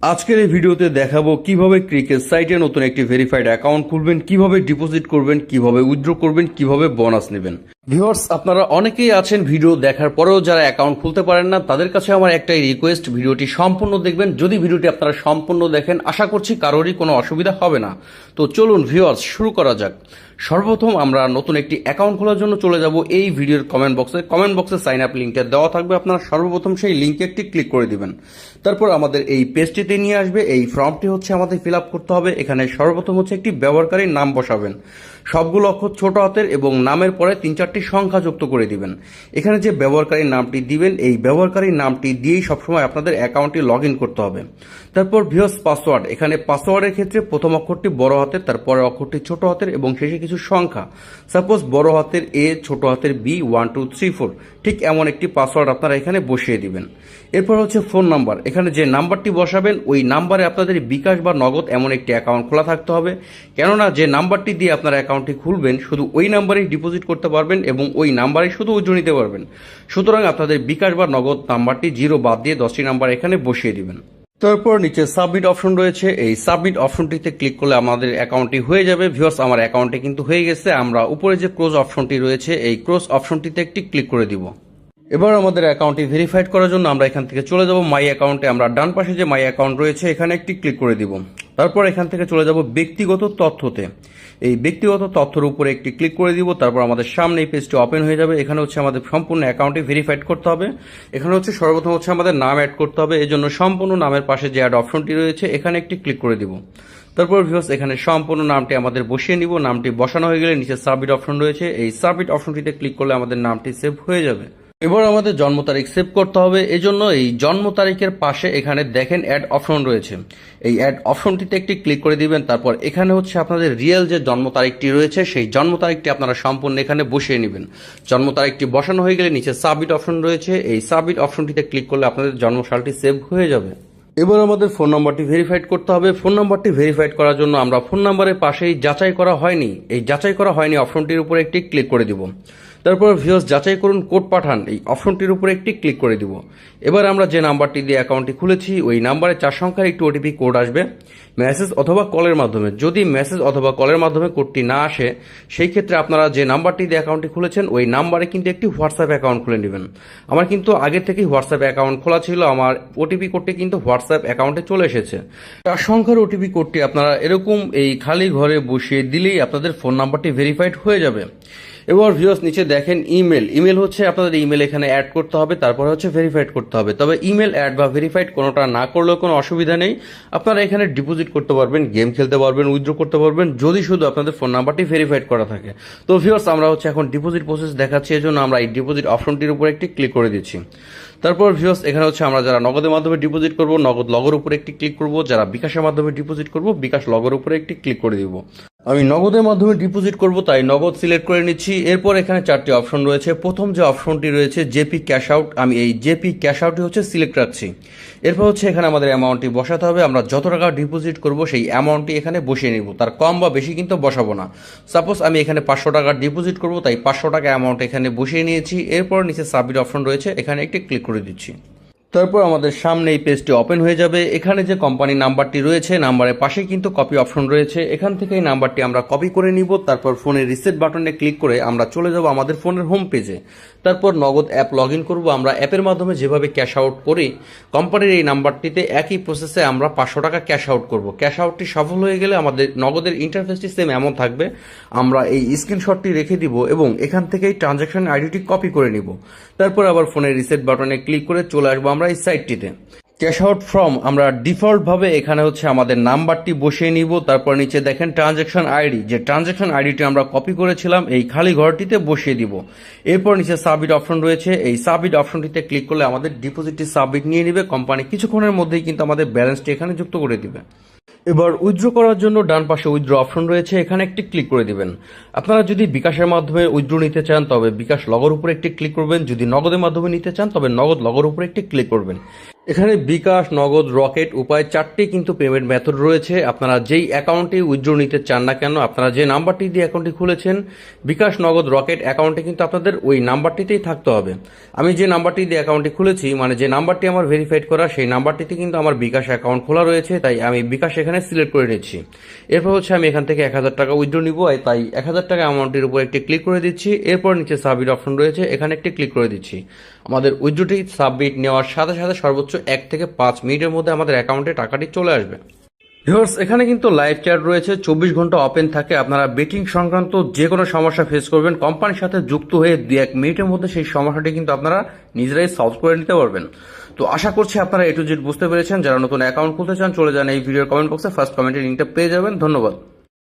আজকের এই ভিডিওতে দেখাবো কিভাবে ক্রিকেট সাইটে নতুন একটি ভেরিফাইড অ্যাকাউন্ট খুলবেন, কিভাবে ডিপোজিট করবেন, কিভাবে উইথড্র করবেন, কিভাবে বোনাস নেবেন। ভিউয়ার্স, আপনারা অনেকেই আছেন ভিডিও দেখার পরেও যারা অ্যাকাউন্ট খুলতে পারেন না, তাদের কাছে আমার একটাই রিকোয়েস্ট, ভিডিওটি সম্পূর্ণ দেখবেন। যদি ভিডিওটি আপনারা সম্পূর্ণ দেখেন, আশা করছি কারোরই কোনো অসুবিধা হবে না। তো চলুন ভিউয়ার্স, শুরু করা যাক। সর্বপ্রথম আমরা নতুন একটি অ্যাকাউন্ট খোলার জন্য চলে যাব এই ভিডিওর কমেন্ট বক্সে সাইন আপ লিঙ্কটা দেওয়া থাকবে। আপনারা সর্বপ্রথম সেই লিঙ্কে একটি ক্লিক করে দিবেন। তারপর আমাদের এই পেজটিতে নিয়ে আসবে। এই ফর্মটি হচ্ছে আমাদের ফিল আপ করতে হবে। এখানে সর্বপ্রথম হচ্ছে একটি ব্যবহারকারীর নাম বসাবেন, সবগুলো অক্ষর ছোট হাতের এবং নামের পরে 3-4টি সংখ্যা যুক্ত করে দিবেন। এখানে যে ব্যবহারকারীর নামটি দিবেন, এই ব্যবহারকারীর নামটি দিয়েই সবসময় আপনাদের অ্যাকাউন্টটি লগ ইন করতে হবে। তারপর ভিউয়ার্স পাসওয়ার্ড, এখানে পাসওয়ার্ডের ক্ষেত্রে প্রথম অক্ষরটি বড় হাতের, তারপরে অক্ষরটি ছোট হাতের এবং শেষে কিছু সংখ্যা, সাপোজ বড় হাতের এ, ছোট হাতের বি, 1 2 3 4, ঠিক এমন একটি পাসওয়ার্ড আপনারা এখানে বসিয়ে দিবেন। এরপর হচ্ছে ফোন নাম্বার, এখানে যে নাম্বারটি বসাবেন ওই নাম্বারে আপনাদের বিকাশ বা নগদ এমন একটি অ্যাকাউন্ট খোলা থাকতে হবে। কেননা যে নাম্বারটি দিয়ে আপনার অ্যাকাউন্টটি খুলবেন শুধু ওই নাম্বারেই ডিপোজিট করতে পারবেন এবং ওই নাম্বারেই শুধু উইথড্র নিতে পারবেন। সুতরাং আপনাদের বিকাশ বা নগদ নাম্বারটি 0 বাদ দিয়ে 10টি নাম্বার এখানে বসিয়ে দিবেন। তারপর নিচে সাবমিট অপশন রয়েছে, এই সাবমিট অপশনটিতে ক্লিক করলে আমাদের অ্যাকাউন্টটি হয়ে যাবে। ভিউয়ার্স, আমার অ্যাকাউন্টে কিন্তু হয়ে গেছে। আমরা উপরে যে ক্লোজ অপশনটি রয়েছে এই ক্লোজ অপশনটিতে একটি ক্লিক করে দিব। এবার আমাদের অ্যাকাউন্টটি ভেরিফাইড করার জন্য আমরা এখান থেকে চলে যাব মাই অ্যাকাউন্টে। আমরা ডান পাশে যে মাই অ্যাকাউন্ট রয়েছে এখানে একটি ক্লিক করে দিব। তারপর এখান থেকে চলে যাব ব্যক্তিগত তথ্যতে। এই ব্যক্তিগত তথ্যের উপরে একটি ক্লিক করে দিব। তারপর আমাদের সামনে এই পেজটি ওপেন হয়ে যাবে। এখানে হচ্ছে আমাদের সম্পূর্ণ অ্যাকাউন্টটি ভেরিফাইড করতে হবে। এখানে হচ্ছে সর্বপ্রথম হচ্ছে আমাদের নাম অ্যাড করতে হবে। এই জন্য সম্পূর্ণ নামের পাশে যে অ্যাড অপশনটি রয়েছে এখানে একটি ক্লিক করে দিব। তারপর ভিউয়ার্স, এখানে সম্পূর্ণ নামটি আমাদের বসিয়ে নিব। নামটি বসানো হয়ে গেলে নিচে সাবমিট অপশন রয়েছে, এই সাবমিট অপশনটিতে ক্লিক করলে আমাদের নামটি সেভ হয়ে যাবে। এবার আমাদের জন্ম তারিখ সেভ করতে হবে। এই জন্য এই জন্ম তারিখের পাশে এখানে দেখেন অ্যাড অপশন রয়েছে, এই অ্যাড অপশনটিতে একটি ক্লিক করে দিবেন। তারপর এখানে হচ্ছে আপনাদের রিয়েল যে জন্ম তারিখটি রয়েছে সেই জন্ম তারিখটি আপনারা সম্পূর্ণ এখানে বসিয়ে নেবেন। জন্ম তারিখটি বসানো হয়ে গেলে নিচে সাবমিট অপশন রয়েছে, এই সাবমিট অপশনটিতে ক্লিক করলে আপনাদের জন্মসালটি সেভ হয়ে যাবে। এবার আমাদের ফোন নাম্বারটি ভেরিফাইড করতে হবে। ফোন নাম্বারটি ভেরিফাইড করার জন্য আমরা ফোন নাম্বারের পাশেই যাচাই করা হয়নি, এই যাচাই করা হয়নি অপশনটির উপরে একটি ক্লিক করে দিব। তারপর ভিউয়ার্স, যাচাই করুন কোড পাঠান, এই অপশনটির উপরে একটি ক্লিক করে দিব। এবার আমরা যে নাম্বারটি দিয়ে অ্যাকাউন্টটি খুলেছি ওই নাম্বারে 4 সংখ্যার একটি ওটিপি কোড আসবে মেসেজ অথবা কলের মাধ্যমে। যদি মেসেজ অথবা কলের মাধ্যমে কোডটি না আসে সেই ক্ষেত্রে আপনারা যে নাম্বারটি দিয়ে অ্যাকাউন্টটি খুলেছেন ওই নাম্বারে কিন্তু একটি হোয়াটসঅ্যাপ অ্যাকাউন্ট খুলে নেবেন। আমার কিন্তু আগে থেকেই হোয়াটসঅ্যাপ অ্যাকাউন্ট খোলা ছিল, আমার ওটিপি কোডটি কিন্তু হোয়াটসঅ্যাপ অ্যাকাউন্টে চলে এসেছে। 4 সংখ্যার ওটিপি কোডটি আপনারা এরকম এই খালি ঘরে বসিয়ে দিলেই আপনাদের ফোন নাম্বারটি ভেরিফাইড হয়ে যাবে। এবার ভিউয়ার্স, নিচে দেখেন ইমেল হচ্ছে আপনাদের ইমেল এখানে অ্যাড করতে হবে, তারপরে হচ্ছে ভেরিফাইড করতে হবে। তবে ইমেল অ্যাড বা ভেরিফাইড কোনোটা না করলেও কোনো অসুবিধা নেই। আপনারা এখানে ডিপোজিট করতে পারবেন, গেম খেলতে পারবেন, উইথড্র করতে পারবেন যদি শুধু আপনাদের ফোন নাম্বারটি ভেরিফাইড করা থাকে। তো ভিউয়ার্স, আমরা হচ্ছে এখন ডিপোজিট প্রসেস দেখাচ্ছি, এজন্য আমরা এই ডিপোজিট অপশনটির উপর একটি ক্লিক করে দিচ্ছি। তারপর ভিউয়ার্স, এখানে হচ্ছে আমরা যারা নগদের মাধ্যমে ডিপোজিট করব নগদ লগের উপরে একটি ক্লিক করব, যারা বিকাশের মাধ্যমে ডিপোজিট করব বিকাশ লগের উপরে একটি ক্লিক করে দিব। আমি নগদের মাধ্যমে ডিপোজিট করব তাই নগদ সিলেক্ট করে নিচ্ছি। এরপর এখানে 4টি অপশন রয়েছে। প্রথম যে অপশনটি রয়েছে জেপি ক্যাশ আউট, আমি এই জেপি ক্যাশ আউটটি হচ্ছে সিলেক্ট রাখছি। এরপর হচ্ছে এখানে আমাদের অ্যামাউন্টটি বসাতে হবে। আমরা যত টাকা ডিপোজিট করব সেই অ্যামাউন্টটি এখানে বসিয়ে নিব, তার কম বা বেশি কিন্তু বসাবো না। সাপোজ আমি এখানে 500 টাকা ডিপোজিট করব তাই 500 টাকা অ্যামাউন্ট এখানে বসিয়ে নিয়েছি। এরপর নিচে সাবমিট অপশন রয়েছে, এখানে একটি ক্লিক করে দিচ্ছি। তারপর আমাদের সামনে এই পেজটি ওপেন হয়ে যাবে। এখানে যে কোম্পানির নাম্বারটি রয়েছে নাম্বারের পাশে কিন্তু কপি অপশন রয়েছে, এখান থেকে এই নাম্বারটি আমরা কপি করে নিব। তারপর ফোনের রিসেট বাটনে ক্লিক করে আমরা চলে যাব আমাদের ফোনের হোম পেজে। তারপর নগদ অ্যাপ লগ ইন করবো। আমরা অ্যাপের মাধ্যমে যেভাবে ক্যাশ আউট করি কোম্পানির এই নাম্বারটিতে একই প্রসেসে আমরা 500 টাকা ক্যাশ আউট করব। ক্যাশ আউটটি সফল হয়ে গেলে আমাদের নগদের ইন্টারফেসটি সেম এমন থাকবে। আমরা এই স্ক্রিনশটটি রেখে দিব এবং এখান থেকে এই ট্রানজ্যাকশন আইডিটি কপি করে নিব। তারপর আবার ফোনের রিসেট বাটনে ক্লিক করে চলে আসবো আমরা এই সাইটটিতে। ক্যাশ আউট ফ্রম আমরা ডিফল্ট ভাবে এখানে হচ্ছে আমাদের নাম্বারটি বসিয়ে নিব। তারপর নিচে দেখেন ট্রানজ্যাকশন আইডি, যে ট্রানজ্যাকশন আইডিটি আমরা কপি করেছিলাম এই খালি ঘরটিতে বসিয়ে দিব। এরপর নিচে সাবমিট অপশন রয়েছে, এই সাবমিট অপশনটিতে ক্লিক করলে আমাদের ডিপোজিটটি সাবমিট নিয়ে নিবে। কোম্পানি কিছুক্ষণের মধ্যেই কিন্তু আমাদের ব্যালেন্সটি এখানে যুক্ত করে দিবে। এবার উইথড্র করার জন্য ডান পাশে উইথড্র অপশন রয়েছে, এখানে একটি ক্লিক করে দিবেন। আপনারা যদি বিকাশের মাধ্যমে উইথড্র নিতে চান তবে বিকাশ লগের উপরে একটি ক্লিক করবেন, যদি নগদের মাধ্যমে নিতে চান তবে নগদ লগের উপরে একটি ক্লিক করবেন। এখানে বিকাশ, নগদ, রকেট উপায় 4টি কিন্তু পেমেন্ট মেথড রয়েছে। আপনারা যেই অ্যাকাউন্টে উইথড্র নিতে চান না কেন, আপনারা যে নাম্বারটি দিয়ে অ্যাকাউন্টটি খুলেছেন, বিকাশ, নগদ, রকেট অ্যাকাউন্টে কিন্তু আপনাদের ওই নাম্বারটিতেই থাকতে হবে। আমি যে নাম্বারটি দিয়ে অ্যাকাউন্টটি খুলেছি, মানে যে নাম্বারটি আমার ভেরিফাইড করা, সেই নাম্বারটিতে কিন্তু আমার বিকাশ অ্যাকাউন্ট খোলা রয়েছে, তাই আমি বিকাশ এখানে সিলেক্ট করে নিচ্ছি। এরপর হচ্ছে আমি এখান থেকে 1000 টাকা উইথড্র নিব, তাই 1000 টাকা অ্যামাউন্টের উপর একটি ক্লিক করে দিচ্ছি। এরপর নিচে সাবমিট অপশন রয়েছে, এখানে একটি ক্লিক করে দিচ্ছি। আমাদের উইথড্রটি সাবমিট নেওয়ার সাথে সাথে সর্বোচ্চ 1 থেকে 5 মিনিটের মধ্যে আমাদের অ্যাকাউন্টে টাকাটি চলে আসবে। ভিউয়ার্স, এখানে কিন্তু লাইভ চ্যাট রয়েছে, 24 ঘন্টা ওপেন থাকে। আপনারা বেটিং সংক্রান্ত যে কোনো সমস্যা ফেস করবেন, কোম্পানির সাথে যুক্ত হয়ে 2-1 মিনিটের মধ্যে সেই সমস্যাটি কিন্তু আপনারা নিজেরাই সলভ করে নিতে পারবেন। তো আশা করছি আপনারা A to Z বুঝতে পেরেছেন। যারা নতুন অ্যাকাউন্ট খুলতে চান, চলে যান এই ভিডিওর কমেন্ট বক্সে, ফার্স্ট কমেন্টের লিঙ্কটা পেয়ে যাবেন। ধন্যবাদ।